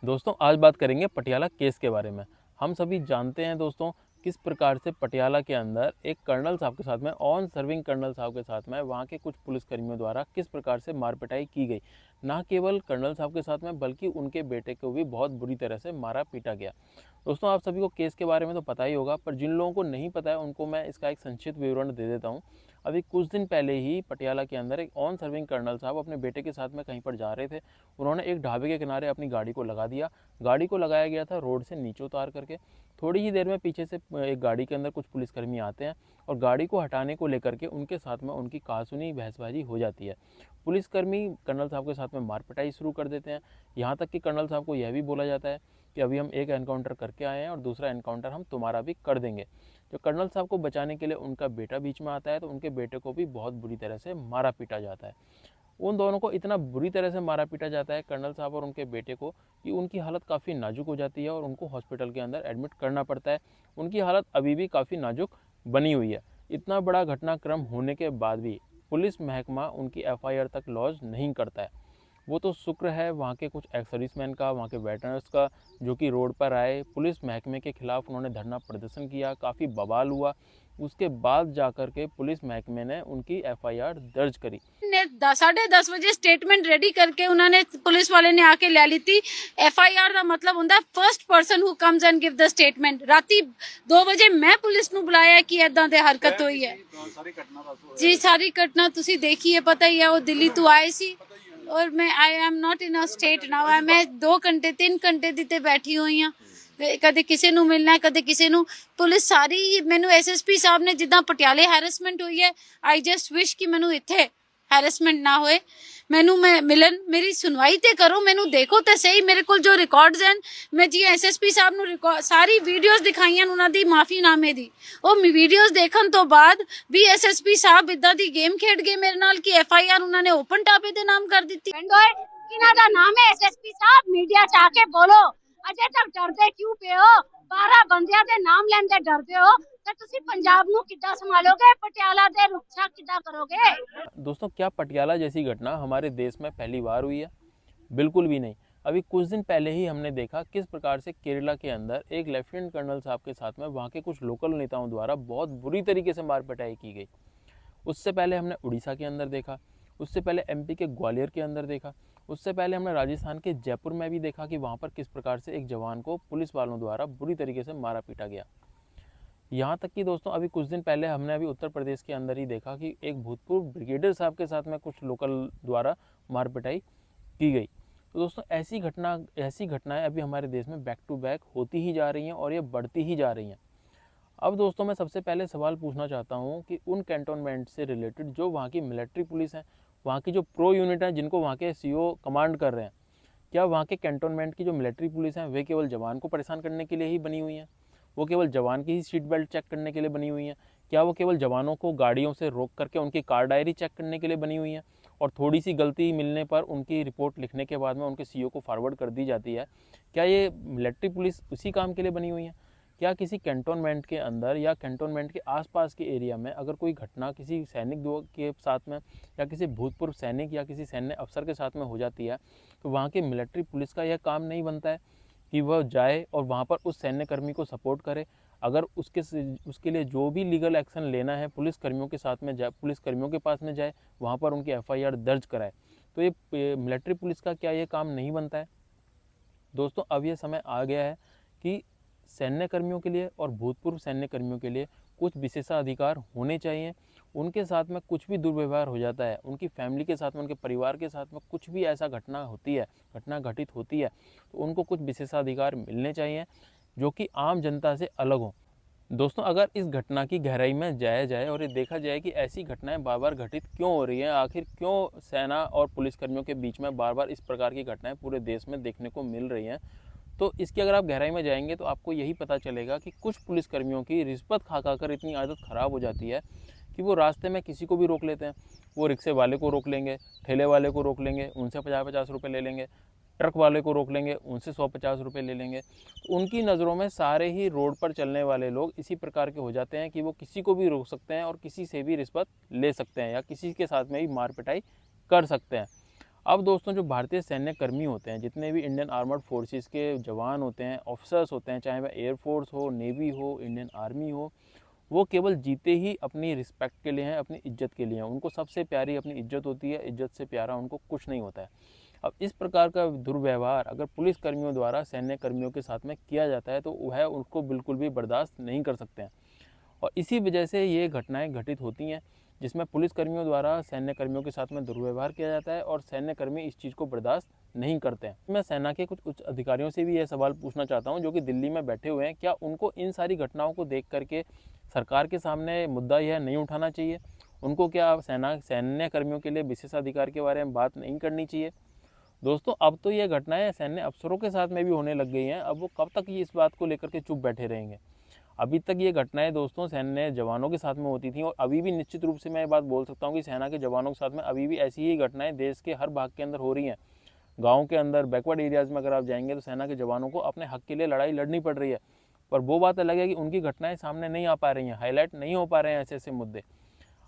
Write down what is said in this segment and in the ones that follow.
दोस्तों आज बात करेंगे पटियाला केस के बारे में। हम सभी जानते हैं दोस्तों किस प्रकार से पटियाला के अंदर एक कर्नल साहब के साथ में ऑन सर्विंग कर्नल साहब के साथ में वहाँ के कुछ पुलिसकर्मियों द्वारा किस प्रकार से मारपिटाई की गई। ना केवल कर्नल साहब के साथ में बल्कि उनके बेटे को भी बहुत बुरी तरह से मारा पीटा गया। दोस्तों आप सभी को केस के बारे में तो पता ही होगा, पर जिन लोगों को नहीं पता है उनको मैं इसका एक संक्षिप्त विवरण दे देता हूँ। अभी कुछ दिन पहले ही पटियाला के अंदर एक ऑन सर्विंग कर्नल साहब अपने बेटे के साथ में कहीं पर जा रहे थे। उन्होंने एक ढाबे के किनारे अपनी गाड़ी को लगा दिया। गाड़ी को लगाया गया था रोड से नीचे उतार करके। थोड़ी ही देर में पीछे से एक गाड़ी के अंदर कुछ पुलिसकर्मी आते हैं और गाड़ी को हटाने को लेकर के उनके साथ में उनकी कहासुनी बहसबाजी हो जाती है। पुलिसकर्मी कर्नल साहब के साथ में मारपिटाई शुरू कर देते हैं। यहाँ तक कि कर्नल साहब को यह भी बोला जाता है कि अभी हम एक एनकाउंटर करके आए हैं और दूसरा एनकाउंटर हम तुम्हारा भी कर देंगे। जो कर्नल साहब को बचाने के लिए उनका बेटा बीच में आता है तो उनके बेटे को भी बहुत बुरी तरह से मारा पीटा जाता है। उन दोनों को इतना बुरी तरह से मारा पीटा जाता है, कर्नल साहब और उनके बेटे को, कि उनकी हालत काफ़ी नाजुक हो जाती है और उनको हॉस्पिटल के अंदर एडमिट करना पड़ता है। उनकी हालत अभी भी काफ़ी नाजुक बनी हुई है। इतना बड़ा घटनाक्रम होने के बाद भी पुलिस महकमा उनकी एफआईआर तक लॉन्च नहीं करता है। वो तो शुक्र है वहाँ के कुछ एक्स सर्विसमैन का, वहाँ के वेटरन्स का, जो कि रोड पर आए, पुलिस महकमे के खिलाफ उन्होंने धरना प्रदर्शन किया, काफ़ी बवाल हुआ। उसके बाद जाकर के पुलिस महकमे ने उनकी एफआईआर दर्ज करी। 10:30 स्टेटमेंट रेडी करके उन्होंने पुलिस वाले ने आके ले ली थी। एफआईआर का मतलब होता है first person who comes and give the statement. राती 2 बजे मैं पुलिस ਨੂੰ ਬੁਲਾਇਆ कि ਇਦਾਂ ਦੇ ਹਰਕਤ ਹੋਈ ਹੈ जी। सारी घटना तुसी देखी है, पता ही है। वो दिल्ली तो आए सी और मैं I am not in a state now. मैं 2 घंटे 3 घंटे ਦੀ ਤੇ ਬੈਠੀ ਹੋਈ ਆ। ਕਦੇ ਕਿਸੇ ਨੂੰ ਮਿਲਣਾ, ਕਦੇ ਕਿਸੇ ਨੂੰ। ਪੁਲਿਸ ਸਾਰੀ ਮੈਨੂੰ ਐਸਐਸਪੀ ਸਾਹਿਬ ਨੇ ਜਿੱਦਾਂ ਪਟਿਆਲੇ ਹੈਰੈਸਮੈਂਟ ਹੋਈ ਹੈ, ਆਈ ਜਸਟ ਵਿਸ਼ ਕਿ ਮੈਨੂੰ ਇੱਥੇ हैरेसमेंट ना होए। मैनू मैं मिलन मेरी सुनवाई ते करो, मैनू देखो तो सही मेरे को जो रिकॉर्ड्स हैं। मैं जी एसएसपी साहब नू सारी वीडियोस दिखाई उन्होंने दी माफीनामे दी। वो वीडियोस देखने तो बाद भी एसएसपी साहब इदा दी गेम खेड गए मेरे नाल कि एफआईआर उन्होंने ओपन टापे दे नाम कर दी। किना दा नाम है एसएसपी साहब, मीडिया च आके बोलो अजे तक डरदे क्यों पे हो? 12 बंदियां दे नाम लेंदे डरदे हो तो तुसी पंजाब नू किद्दां संभालोगे? पटियाला दे रक्षा किद्दां करोगे? दोस्तों क्या पटियाला जैसी घटना हमारे देश में पहली बार हुई है? बिल्कुल भी नहीं। अभी कुछ दिन पहले ही हमने देखा किस प्रकार से केरला के अंदर एक लेफ्टिनेंट कर्नल साहब के साथ में वहाँ के कुछ लोकल नेताओं द्वारा बहुत बुरी तरीके से मारपिटाई की गई। उससे पहले हमने उड़ीसा के अंदर देखा, उससे पहले एमपी के ग्वालियर के अंदर देखा, उससे पहले हमने राजस्थान के जयपुर में भी देखा कि वहाँ पर किस प्रकार से एक जवान को पुलिस वालों द्वारा बुरी तरीके से मारा पीटा गया। यहाँ तक कि दोस्तों अभी कुछ दिन पहले हमने अभी उत्तर प्रदेश के अंदर ही देखा कि एक भूतपूर्व ब्रिगेडियर साहब के साथ में कुछ लोकल द्वारा मारपिटाई की गई। तो दोस्तों ऐसी घटनाएं अभी हमारे देश में बैक टू बैक होती ही जा रही हैं और ये बढ़ती ही जा रही हैं। अब दोस्तों मैं सबसे पहले सवाल पूछना चाहता हूँ कि उन कैंटोनमेंट से रिलेटेड जो वहाँ की मिलिट्री पुलिस है, वहाँ की जो प्रो यूनिट है जिनको वहाँ के सीओ कमांड कर रहे हैं, क्या वहाँ के कैंटोनमेंट की जो मिलिट्री पुलिस है वे केवल जवान को परेशान करने के लिए ही बनी हुई हैं? वो केवल जवान की ही सीट बेल्ट चेक करने के लिए बनी हुई हैं? क्या वो केवल जवानों को गाड़ियों से रोक करके उनकी कार डायरी चेक करने के लिए बनी हुई हैं और थोड़ी सी गलती मिलने पर उनकी रिपोर्ट लिखने के बाद में उनके सीईओ को फॉरवर्ड कर दी जाती है? क्या ये मिलिट्री पुलिस उसी काम के लिए बनी हुई है? क्या किसी कैंटोनमेंट के अंदर या कैंटोनमेंट के आसपास के एरिया में अगर कोई घटना किसी सैनिक के साथ में या किसी भूतपूर्व सैनिक या किसी सैन्य अफसर के साथ में हो जाती है तो वहाँ की मिलिट्री पुलिस का यह काम नहीं बनता है कि वह जाए और वहाँ पर उस सैन्य कर्मी को सपोर्ट करे? अगर उसके लिए जो भी लीगल एक्शन लेना है पुलिसकर्मियों के साथ में जाए, पुलिसकर्मियों के पास में जाए, वहाँ पर उनकी एफआईआर दर्ज कराए, तो ये मिलिट्री पुलिस का क्या ये काम नहीं बनता है? दोस्तों अब ये समय आ गया है कि सैन्य कर्मियों के लिए और भूतपूर्व सैन्य कर्मियों के लिए कुछ विशेषाधिकार होने चाहिए। उनके साथ में कुछ भी दुर्व्यवहार हो जाता है, उनकी फैमिली के साथ में, उनके परिवार के साथ में कुछ भी ऐसा घटना घटित होती है तो उनको कुछ विशेषाधिकार मिलने चाहिए जो कि आम जनता से अलग हो। दोस्तों अगर इस घटना की गहराई में जाया जाए और ये देखा जाए कि ऐसी घटनाएं बार बार घटित क्यों हो रही हैं, आखिर क्यों सेना और पुलिसकर्मियों के बीच में बार बार इस प्रकार की घटनाएं पूरे देश में देखने को मिल रही हैं, तो इसकी अगर आप गहराई में जाएंगे तो आपको यही पता चलेगा कि कुछ पुलिसकर्मियों की रिश्वत खा कर इतनी आदत ख़राब हो जाती है कि वो रास्ते में किसी को भी रोक लेते हैं। वो रिक्शे वाले को रोक लेंगे, ठेले वाले को रोक लेंगे, उनसे 50-50 रुपये ले लेंगे, ट्रक वाले को रोक लेंगे, उनसे 100-50 रुपये ले लेंगे। तो उनकी नज़रों में सारे ही रोड पर चलने वाले लोग इसी प्रकार के हो जाते हैं कि वो किसी को भी रोक सकते हैं और किसी से भी रिश्वत ले सकते हैं या किसी के साथ में भी मार पिटाई कर सकते हैं। अब दोस्तों जो भारतीय सैन्य कर्मी होते हैं, जितने भी इंडियन आर्मर्ड फोर्सेस के जवान होते हैं, ऑफिसर्स होते हैं, चाहे वह एयरफोर्स हो, नेवी हो, इंडियन आर्मी हो, वो केवल जीते ही अपनी रिस्पेक्ट के लिए हैं, अपनी इज्जत के लिए हैं। उनको सबसे प्यारी अपनी इज्जत होती है, इज्जत से प्यारा उनको कुछ नहीं होता है। अब इस प्रकार का दुर्व्यवहार अगर पुलिस कर्मियों द्वारा सैन्य कर्मियों के साथ में किया जाता है तो वह उसको बिल्कुल भी बर्दाश्त नहीं कर सकते हैं, और इसी वजह से ये घटनाएं घटित होती हैं जिसमें पुलिस कर्मियों द्वारा सैन्य कर्मियों के साथ में दुर्व्यवहार किया जाता है और सैन्य कर्मी इस चीज़ को बर्दाश्त नहीं करते हैं। मैं सेना के कुछ उच्च अधिकारियों से भी यह सवाल पूछना चाहता हूं जो कि दिल्ली में बैठे हुए हैं, क्या उनको इन सारी घटनाओं को देख करके सरकार के सामने मुद्दा यह नहीं उठाना चाहिए? उनको क्या सैन्य कर्मियों के लिए विशेषाधिकार के बारे में बात नहीं करनी चाहिए? दोस्तों अब तो ये घटनाएं सैन्य अफसरों के साथ में भी होने लग गई हैं। अब वो कब तक ये इस बात को लेकर के चुप बैठे रहेंगे? अभी तक ये घटनाएं दोस्तों सैन्य जवानों के साथ में होती थी, और अभी भी निश्चित रूप से मैं ये बात बोल सकता हूँ कि सेना के जवानों के साथ में अभी भी ऐसी ही घटनाएं देश के हर भाग के अंदर हो रही हैं। गाँव के अंदर बैकवर्ड एरियाज़ में अगर आप जाएंगे तो सेना के जवानों को अपने हक के लिए लड़ाई लड़नी पड़ रही है, पर वो बात अलग है कि उनकी घटनाएं सामने नहीं आ पा रही हैं, हाईलाइट नहीं हो पा रहे हैं ऐसे ऐसे मुद्दे।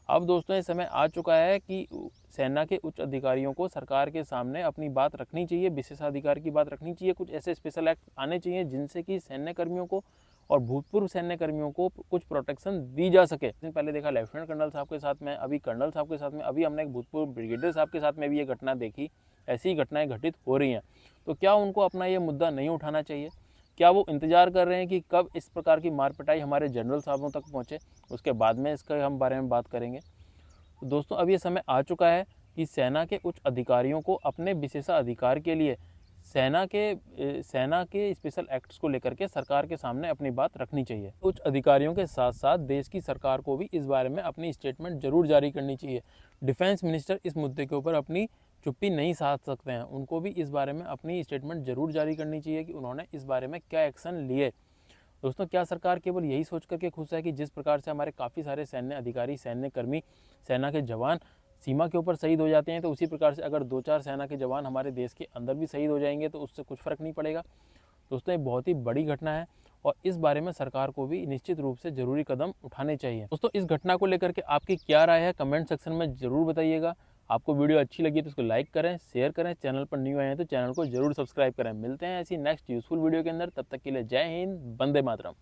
अब दोस्तों ये समय आ चुका है कि सेना के उच्च अधिकारियों को सरकार के सामने अपनी बात रखनी चाहिए, विशेषाधिकार की बात रखनी चाहिए। कुछ ऐसे स्पेशल एक्ट आने चाहिए जिनसे कि सैन्य कर्मियों को और भूतपूर्व सैन्य कर्मियों को कुछ प्रोटेक्शन दी जा सके। पहले देखा लेफ्टिनेंट कर्नल साहब के साथ में, अभी कर्नल साहब के साथ में, अभी हमने एक भूतपूर्व ब्रिगेडियर साहब के साथ में भी ये घटना देखी। ऐसी ही घटनाएं घटित हो रही हैं, तो क्या उनको अपना ये मुद्दा नहीं उठाना चाहिए? क्या वो इंतजार कर रहे हैं कि कब इस प्रकार की मार पिटाई हमारे जनरल साहबों तक पहुँचे, उसके बाद में इसका हम बारे में बात करेंगे? तो दोस्तों अब ये समय आ चुका है कि सेना के उच्च अधिकारियों को अपने विशेषाधिकार के लिए सेना के स्पेशल एक्ट्स को लेकर के सरकार के सामने अपनी बात रखनी चाहिए। उच्च अधिकारियों के साथ साथ देश की सरकार को भी इस बारे में अपनी स्टेटमेंट जरूर जारी करनी चाहिए। डिफेंस मिनिस्टर इस मुद्दे के ऊपर अपनी चुप्पी नहीं साध सकते हैं, उनको भी इस बारे में अपनी स्टेटमेंट जरूर जारी करनी चाहिए कि उन्होंने इस बारे में क्या एक्शन लिए। दोस्तों क्या सरकार केवल यही सोच करके खुश है कि जिस प्रकार से हमारे काफ़ी सारे सैन्य अधिकारी, सैन्य कर्मी, सेना के जवान सीमा के ऊपर शहीद हो जाते हैं, तो उसी प्रकार से अगर 2-4 सेना के जवान हमारे देश के अंदर भी शहीद हो जाएंगे तो उससे कुछ फ़र्क नहीं पड़ेगा? दोस्तों ये बहुत ही बड़ी घटना है और इस बारे में सरकार को भी निश्चित रूप से ज़रूरी कदम उठाने चाहिए। दोस्तों इस घटना को लेकर के आपकी क्या राय है, कमेंट सेक्शन में ज़रूर बताइएगा। आपको वीडियो अच्छी लगी तो उसको लाइक करें, शेयर करें, चैनल पर न्यू आए हैं तो चैनल को जरूर सब्सक्राइब करें। मिलते हैं ऐसी नेक्स्ट यूजफुल वीडियो के अंदर, तब तक के लिए जय हिंद, वंदे मातरम।